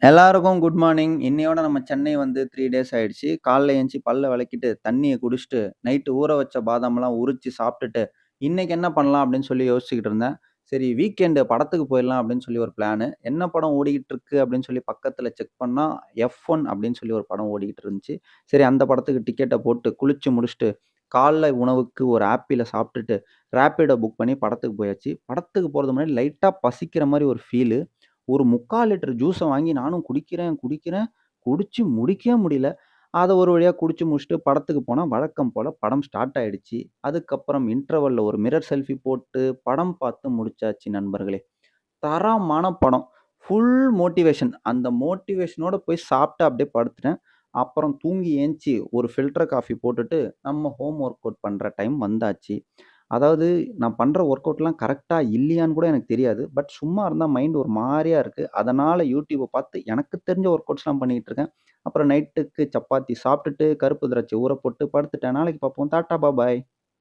எல்லாருக்கும் good morning. இன்னையோட நம்ம சென்னை வந்து 3 டேஸ் ஆயிடுச்சு. காலைல எந்திச்சு பல்ல வெளக்கிட்டு, தண்ணிய குடிச்சுட்டு, நைட்டு ஊற வச்ச பாதாம்லாம் உரிச்சு சாப்ட்டுட்டு, இன்னைக்கு என்ன பண்ணலாம் அப்படின்னு சொல்லி யோசிச்சுக்கிட்டு இருந்தேன். சரி வீக்கெண்டு படத்துக்கு போயிடலாம் அப்படின்னு சொல்லி ஒரு பிளானு. என்ன படம் ஓடிக்கிட்டு இருக்கு அப்படின்னு சொல்லி பக்கத்துல செக் பண்ணா, எஃப்1 அப்படின்னு சொல்லி ஒரு படம் ஓடிக்கிட்டு இருந்துச்சு. சரி அந்த படத்துக்கு டிக்கெட்ட போட்டு குளிச்சு முடிச்சுட்டு, காலைல உணவுக்கு ஒரு ஆப்பிள சாப்ட்டுட்டு, ரேப்பிடோ புக் பண்ணி படத்துக்கு போயாச்சு. படத்துக்கு போறதுக்கு முன்னாடி லைட்டா பசிக்கிற மாரி ஒரு ஃபீலு. ஒரு 3/4 லிட்டர் ஜூஸ வாங்கி நானும் குடிக்கிறேன், குடிக்கிறேன். குடிச்சு முடிக்கவே முடியல. அத ஒரு வழியா குடிச்சு முடிச்சுட்டு படத்துக்கு போனா, வழக்கம் போல படம் ஸ்டார்ட் ஆயிடுச்சு. அதுக்கப்புறம் இன்டர்வல்ல ஒரு மிரர் செல்ஃபி போட்டு படம் பார்த்து முடிச்சாச்சு நண்பர்களே. தரமான படம். Full motivation. அந்த மோட்டிவேஷனோட போய் சாப்ட்டு அப்படியே படுத்துட்டேன். அப்புறம் தூங்கி எந்திச்சு ஒரு ஃபில்டர் காஃபி போட்டுட்டு, நம்ம ஹோம் ஒர்க் அவுட் பண்ற டைம் வந்தாச்சு. அதாவது நான் பண்ற ஒர்க் அவுட்லாம் கரெக்ட்டா இல்லையான்னு கூட எனக்கு தெரியாது. பட் சும்மா இருந்தா மைண்ட் ஒரு மாரியா இருக்கு. அதனால YouTubeப பார்த்து எனக்கு தெரிஞ்ச ஒர்க் அவுட்ஸ்லாம் பண்ணிக்கிட்டு இருக்கேன். அப்புறம் நைட்டுக்கு சப்பாத்தி சாப்ட்டுட்டு, கருப்பு திராட்சை ஊற போட்டு படுத்துட்டேன். நாளைக்கு பார்ப்போம். டாட்டா பாய் பாய்.